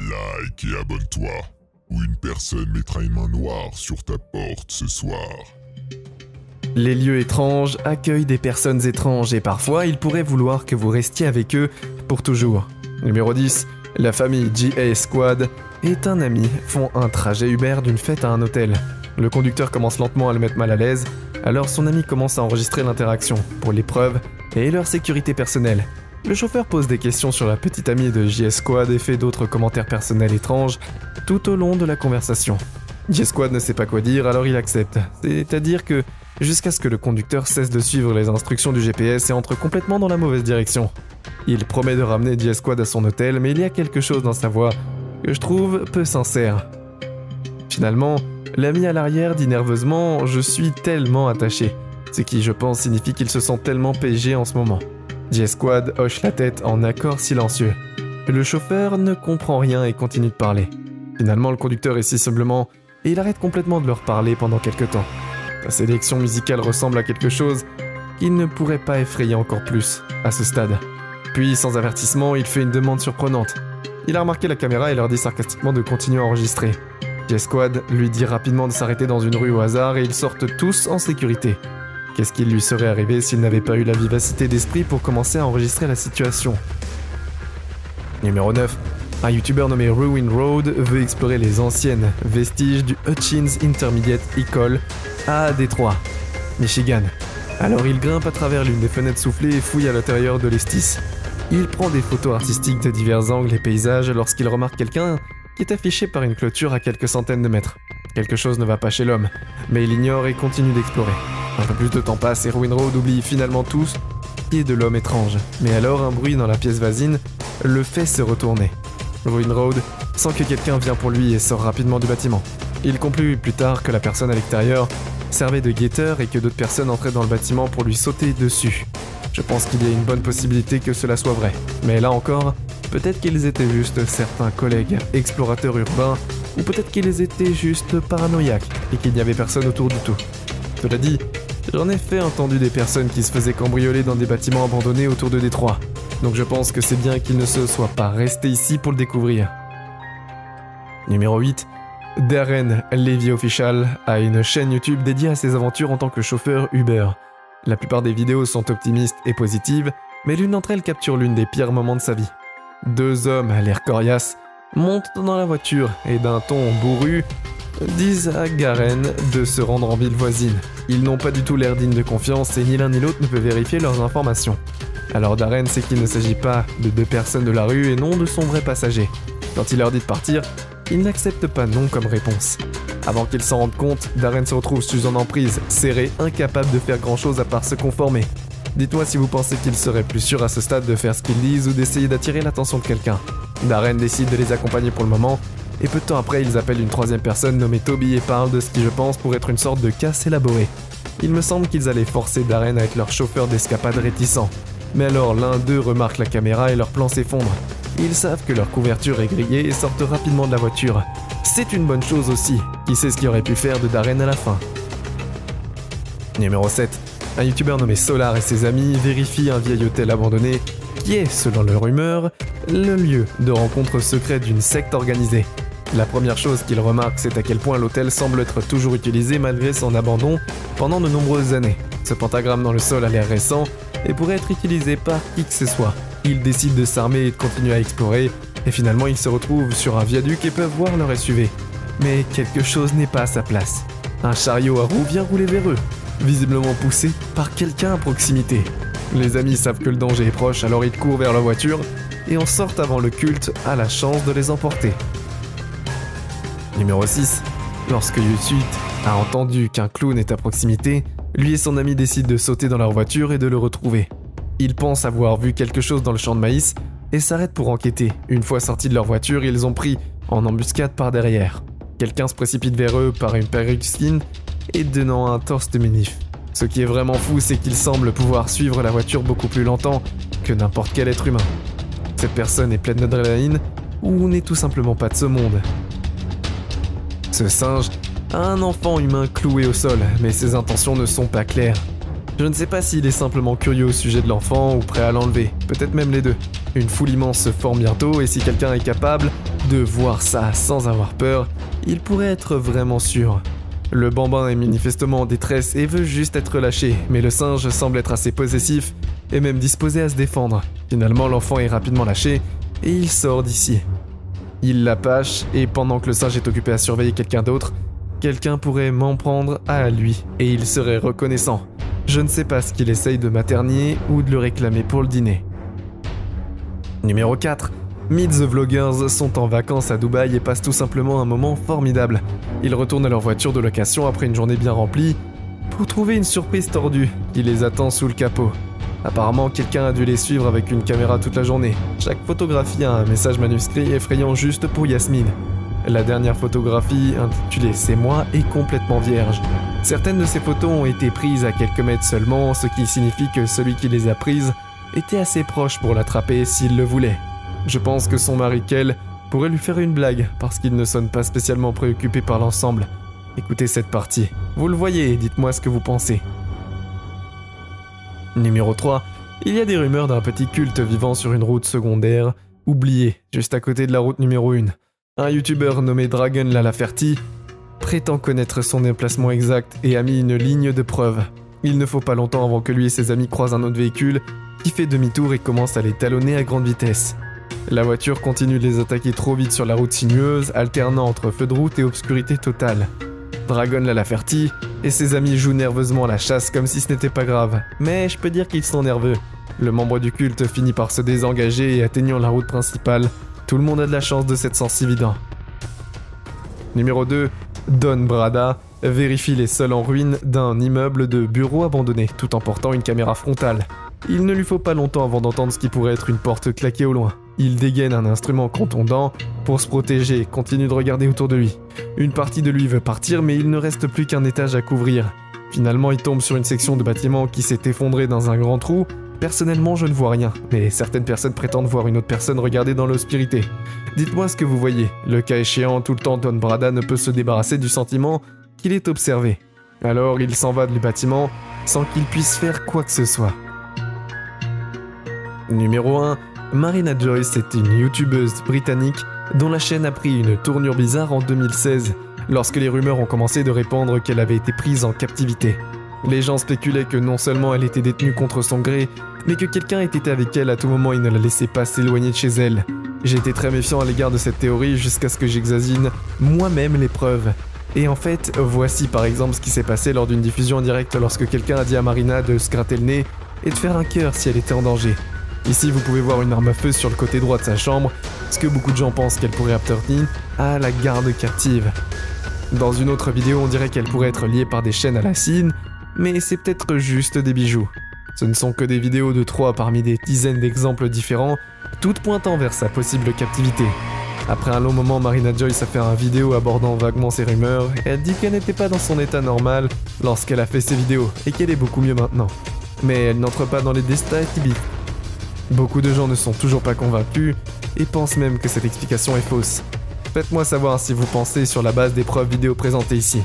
like et abonne-toi, ou une personne mettra une main noire sur ta porte ce soir. Les lieux étranges accueillent des personnes étranges et parfois ils pourraient vouloir que vous restiez avec eux pour toujours. Numéro 10. La famille GA Squad et un ami font un trajet Uber d'une fête à un hôtel. Le conducteur commence lentement à le mettre mal à l'aise, alors son ami commence à enregistrer l'interaction pour les preuves et leur sécurité personnelle. Le chauffeur pose des questions sur la petite amie de JS Squad et fait d'autres commentaires personnels étranges tout au long de la conversation. JS Squad ne sait pas quoi dire, alors il accepte. C'est-à-dire que jusqu'à ce que le conducteur cesse de suivre les instructions du GPS et entre complètement dans la mauvaise direction. Il promet de ramener JS Squad à son hôtel, mais il y a quelque chose dans sa voix que je trouve peu sincère. Finalement, l'ami à l'arrière dit nerveusement « Je suis tellement attaché », ce qui je pense signifie qu'il se sent tellement PG en ce moment. JS Squad hoche la tête en accord silencieux. Le chauffeur ne comprend rien et continue de parler. Finalement, le conducteur est sensiblement et il arrête complètement de leur parler pendant quelques temps. Sa sélection musicale ressemble à quelque chose qui ne pourrait pas effrayer encore plus à ce stade. Puis, sans avertissement, il fait une demande surprenante. Il a remarqué la caméra et leur dit sarcastiquement de continuer à enregistrer. JS Squad lui dit rapidement de s'arrêter dans une rue au hasard et ils sortent tous en sécurité. Qu'est-ce qui lui serait arrivé s'il n'avait pas eu la vivacité d'esprit pour commencer à enregistrer la situation? Numéro 9. Un youtubeur nommé Ruin Road veut explorer les anciennes vestiges du Hutchins Intermediate Ecole à Détroit, Michigan. Alors il grimpe à travers l'une des fenêtres soufflées et fouille à l'intérieur de l'estis. Il prend des photos artistiques de divers angles et paysages lorsqu'il remarque quelqu'un qui est affiché par une clôture à quelques centaines de mètres. Quelque chose ne va pas chez l'homme, mais il ignore et continue d'explorer. Un peu plus de temps passe et Ruin Road oublie finalement tout ce qui est de l'homme étrange. Mais alors un bruit dans la pièce voisine le fait se retourner. Ruin Road sent que quelqu'un vient pour lui et sort rapidement du bâtiment. Il conclut plus tard que la personne à l'extérieur servait de guetteur et que d'autres personnes entraient dans le bâtiment pour lui sauter dessus. Je pense qu'il y a une bonne possibilité que cela soit vrai. Mais là encore, peut-être qu'ils étaient juste certains collègues explorateurs urbains, ou peut-être qu'ils étaient juste paranoïaques et qu'il n'y avait personne autour du tout. Cela dit, j'en ai fait entendu des personnes qui se faisaient cambrioler dans des bâtiments abandonnés autour de Détroit. Donc je pense que c'est bien qu'ils ne se soient pas restés ici pour le découvrir. Numéro 8. Darren Levy Official a une chaîne YouTube dédiée à ses aventures en tant que chauffeur Uber. La plupart des vidéos sont optimistes et positives, mais l'une d'entre elles capture l'une des pires moments de sa vie. Deux hommes à l'air coriace montent dans la voiture et d'un ton bourru disent à Darren de se rendre en ville voisine. Ils n'ont pas du tout l'air dignes de confiance et ni l'un ni l'autre ne peut vérifier leurs informations. Alors Darren sait qu'il ne s'agit pas de deux personnes de la rue et non de son vrai passager. Quand il leur dit de partir, ils n'acceptent pas non comme réponse. Avant qu'ils s'en rendent compte, Darren se retrouve sous une emprise, serré, incapable de faire grand chose à part se conformer. Dites-moi si vous pensez qu'il serait plus sûr à ce stade de faire ce qu'ils disent ou d'essayer d'attirer l'attention de quelqu'un. Darren décide de les accompagner pour le moment, et peu de temps après ils appellent une troisième personne nommée Toby et parlent de ce qui je pense pour être une sorte de casse élaborée. Il me semble qu'ils allaient forcer Darren à être leur chauffeur d'escapade réticent. Mais alors l'un d'eux remarque la caméra et leur plan s'effondre. Ils savent que leur couverture est grillée et sortent rapidement de la voiture. C'est une bonne chose aussi. Qui sait ce qu'il aurait pu faire de Darren à la fin? Numéro 7. Un youtubeur nommé Solar et ses amis vérifient un vieil hôtel abandonné qui est, selon leur rumeur, le lieu de rencontre secret d'une secte organisée. La première chose qu'ils remarquent, c'est à quel point l'hôtel semble être toujours utilisé malgré son abandon pendant de nombreuses années. Ce pentagramme dans le sol a l'air récent et pourrait être utilisé par qui que ce soit. Ils décident de s'armer et de continuer à explorer, et finalement ils se retrouvent sur un viaduc et peuvent voir leur SUV. Mais quelque chose n'est pas à sa place. Un chariot à roues vient rouler vers eux, visiblement poussé par quelqu'un à proximité. Les amis savent que le danger est proche, alors ils courent vers leur voiture et en sortent avant le culte a la chance de les emporter. Numéro 6. Lorsque Yusuit a entendu qu'un clown est à proximité, lui et son ami décident de sauter dans leur voiture et de le retrouver. Ils pensent avoir vu quelque chose dans le champ de maïs et s'arrêtent pour enquêter. Une fois sortis de leur voiture, ils ont pris en embuscade par derrière. Quelqu'un se précipite vers eux par une perruque skin et donnant un torse de minif. Ce qui est vraiment fou, c'est qu'il semble pouvoir suivre la voiture beaucoup plus longtemps que n'importe quel être humain. Cette personne est pleine d'adrénaline ou n'est tout simplement pas de ce monde. Ce singe a un enfant humain cloué au sol, mais ses intentions ne sont pas claires. Je ne sais pas s'il est simplement curieux au sujet de l'enfant ou prêt à l'enlever, peut-être même les deux. Une foule immense se forme bientôt et si quelqu'un est capable De voir ça sans avoir peur, il pourrait être vraiment sûr. Le bambin est manifestement en détresse et veut juste être lâché, mais le singe semble être assez possessif et même disposé à se défendre. Finalement, l'enfant est rapidement lâché et il sort d'ici. Il l'apache et pendant que le singe est occupé à surveiller quelqu'un d'autre, quelqu'un pourrait m'en prendre à lui et il serait reconnaissant. Je ne sais pas ce qu'il essaye de m'aternier ou de le réclamer pour le dîner. Numéro 4. Meet the Vloggers sont en vacances à Dubaï et passent tout simplement un moment formidable. Ils retournent à leur voiture de location après une journée bien remplie pour trouver une surprise tordue qui les attend sous le capot. Apparemment, quelqu'un a dû les suivre avec une caméra toute la journée. Chaque photographie a un message manuscrit effrayant juste pour Yasmine. La dernière photographie, intitulée « C'est moi », est complètement vierge. Certaines de ces photos ont été prises à quelques mètres seulement, ce qui signifie que celui qui les a prises était assez proche pour l'attraper s'il le voulait. Je pense que son mari Kel pourrait lui faire une blague, parce qu'il ne sonne pas spécialement préoccupé par l'ensemble. Écoutez cette partie. Vous le voyez et dites-moi ce que vous pensez. Numéro 3. Il y a des rumeurs d'un petit culte vivant sur une route secondaire, oubliée, juste à côté de la route numéro 1. Un youtubeur nommé Dragon Lalaferty prétend connaître son emplacement exact et a mis une ligne de preuve. Il ne faut pas longtemps avant que lui et ses amis croisent un autre véhicule qui fait demi-tour et commence à les talonner à grande vitesse. La voiture continue de les attaquer trop vite sur la route sinueuse, alternant entre feu de route et obscurité totale. Dragon Lalaferty et ses amis jouent nerveusement à la chasse comme si ce n'était pas grave, mais je peux dire qu'ils sont nerveux. Le membre du culte finit par se désengager et atteignant la route principale, tout le monde a de la chance de cet sens évident. Numéro 2. Don Brada vérifie les sols en ruine d'un immeuble de bureaux abandonné, tout en portant une caméra frontale. Il ne lui faut pas longtemps avant d'entendre ce qui pourrait être une porte claquée au loin. Il dégaine un instrument contondant pour se protéger et continue de regarder autour de lui. Une partie de lui veut partir, mais il ne reste plus qu'un étage à couvrir. Finalement, il tombe sur une section de bâtiment qui s'est effondrée dans un grand trou. Personnellement, je ne vois rien, mais certaines personnes prétendent voir une autre personne regarder dans l'obscurité. Dites-moi ce que vous voyez. Le cas échéant, tout le temps, Don Brada ne peut se débarrasser du sentiment qu'il est observé. Alors, il s'en va du bâtiment sans qu'il puisse faire quoi que ce soit. Numéro 1. Marina Joyce est une youtubeuse britannique dont la chaîne a pris une tournure bizarre en 2016, lorsque les rumeurs ont commencé de répandre qu'elle avait été prise en captivité. Les gens spéculaient que non seulement elle était détenue contre son gré, mais que quelqu'un était avec elle à tout moment et ne la laissait pas s'éloigner de chez elle. J'étais très méfiant à l'égard de cette théorie jusqu'à ce que j'examine moi-même les preuves. Et en fait, voici par exemple ce qui s'est passé lors d'une diffusion en direct lorsque quelqu'un a dit à Marina de se gratter le nez et de faire un cœur si elle était en danger. Ici, vous pouvez voir une arme à feu sur le côté droit de sa chambre, ce que beaucoup de gens pensent qu'elle pourrait appartenir à la garde captive. Dans une autre vidéo, on dirait qu'elle pourrait être liée par des chaînes à la cime, mais c'est peut-être juste des bijoux. Ce ne sont que des vidéos de 3 parmi des dizaines d'exemples différents, toutes pointant vers sa possible captivité. Après un long moment, Marina Joyce a fait une vidéo abordant vaguement ces rumeurs, et elle dit qu'elle n'était pas dans son état normal lorsqu'elle a fait ces vidéos, et qu'elle est beaucoup mieux maintenant. Mais elle n'entre pas dans les détails qui biffent. Beaucoup de gens ne sont toujours pas convaincus, et pensent même que cette explication est fausse. Faites-moi savoir si vous pensez sur la base des preuves vidéo présentées ici.